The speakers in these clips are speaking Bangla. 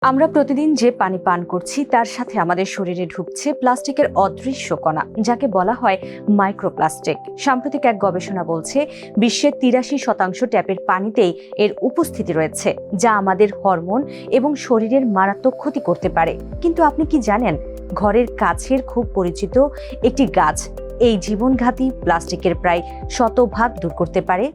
আমরা প্রতিদিন যে পানি পান করছি তার সাথে আমাদের শরীরে ঢুকছে প্লাস্টিকের অদৃশ্য কণা, যাকে বলা হয় মাইক্রোপ্লাস্টিক। সাম্প্রতিক এক গবেষণা বলছে বিশ্বের ৮৩% ট্যাপের পানিতেই এর উপস্থিতি রয়েছে, যা আমাদের হরমোন এবং শরীরের মারাত্মক ক্ষতি করতে পারে। কিন্তু আপনি কি জানেন, ঘরের কাছের খুব পরিচিত একটি গাছ এই জীবনঘাতী প্লাস্টিকের প্রায় ১০০% দূর করতে পারে?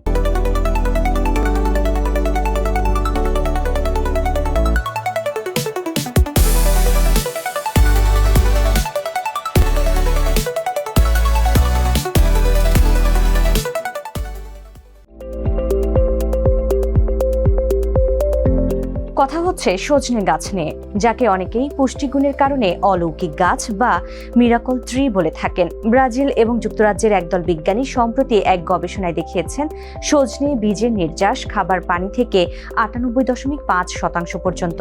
কথা হচ্ছে সজনে গাছ নিয়ে, যাকে অনেকেই পুষ্টিগুণের কারণে অলৌকিক গাছ বা মিরাকল ট্রি বলে থাকেন। ব্রাজিল এবং যুক্তরাজ্যের একদল বিজ্ঞানী সম্প্রতি এক গবেষণায় দেখিয়েছেন সজনে বীজের নির্যাস খাবার পানি থেকে ৯৮.৫% পর্যন্ত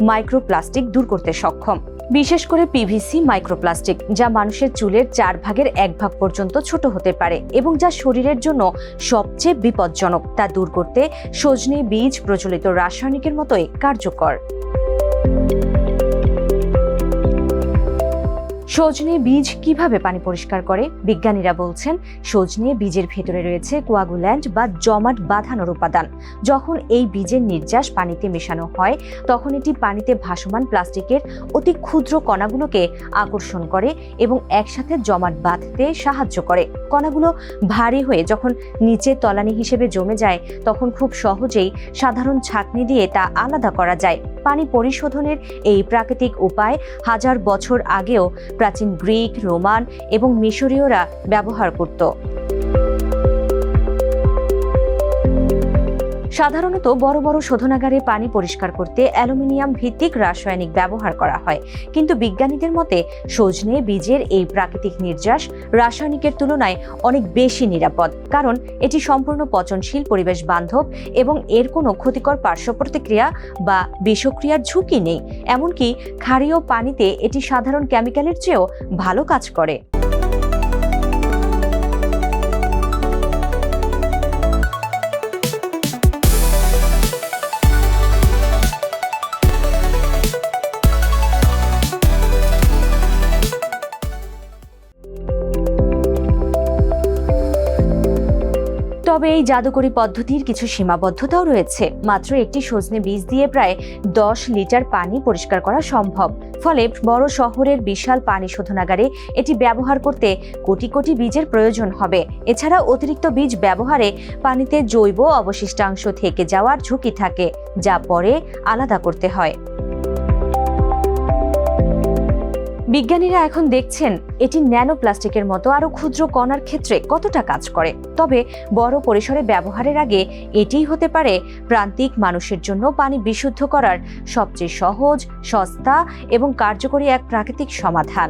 মাইক্রোপ্লাস্টিক দূর করতে সক্ষম। বিশেষ করে পিভিসি মাইক্রোপ্লাস্টিক, যা মানুষের চুলের ১/৪ পর্যন্ত ছোট হতে পারে এবং যা শরীরের জন্য সবচেয়ে বিপজ্জনক, তা দূর করতে সজনে বীজ প্রচলিত রাসায়নিকের মতোই কার্যকর। সজনে বীজ কিভাবে পানি পরিষ্কার করে? বিজ্ঞানীরা বলছেন সজনে বীজের ভেতরে রয়েছে কোয়াগুল্যান্ট বা জমাট বাঁধানোর উপাদান। যখন এই বীজের নির্যাস পানিতে মেশানো হয়, তখন এটি পানিতে ভাসমান প্লাস্টিকের অতি ক্ষুদ্র কণাগুলোকে আকর্ষণ করে এবং একসাথে জমাট বাঁধতে সাহায্য করে। কণাগুলো ভারী হয়ে যখন নিচে তলানি হিসেবে জমে যায়, তখন খুব সহজেই সাধারণ ছাঁকনি দিয়ে তা আলাদা করা যায়। পানি পরিশোধনের এই প্রাকৃতিক উপায় হাজার বছর আগেও প্রাচীন গ্রিক, রোমান এবং মিশরীয়রা ব্যবহার করত। সাধারণত বড় বড় শোধনাগারে পানি পরিষ্কার করতে অ্যালুমিনিয়াম ভিত্তিক রাসায়নিক ব্যবহার করা হয়, কিন্তু বিজ্ঞানীদের মতে সজনে বীজের এই প্রাকৃতিক নির্যাস রাসায়নিকের তুলনায় অনেক বেশি নিরাপদ, কারণ এটি সম্পূর্ণ পচনশীল, পরিবেশ বান্ধব এবং এর কোনো ক্ষতিকর পার্শ্ব প্রতিক্রিয়া বা বিষক্রিয়ার ঝুঁকি নেই। এমনকি ক্ষারীয় পানিতে এটি সাধারণ কেমিক্যালের চেয়েও ভালো কাজ করে। তবে এই জাদুকরী পদ্ধতির কিছু সীমাবদ্ধতাও রয়েছে। মাত্র একটি সজনে বীজ দিয়ে প্রায় ১০ লিটার পানি পরিষ্কার করা সম্ভব। ফলে বড় শহরের বিশাল পানি শোধনাগারে এটি ব্যবহার করতে কোটি কোটি বীজের প্রয়োজন হবে। এছাড়া অতিরিক্ত বীজ ব্যবহারে পানিতে জৈব অবশিষ্টাংশ থেকে যাওয়ার ঝুঁকি থাকে, যা পরে আলাদা করতে হয়। বিজ্ঞানীরা এখন দেখছেন এটি ন্যানো প্লাস্টিকের মতো আরো ক্ষুদ্র কণার ক্ষেত্রে কতটা কাজ করে। তবে বড় পরিসরে ব্যবহারের আগে এটিই হতে পারে প্রান্তিক মানুষের জন্য পানি বিশুদ্ধ করার সবচেয়ে সহজ, সস্তা এবং কার্যকরী এক প্রাকৃতিক সমাধান।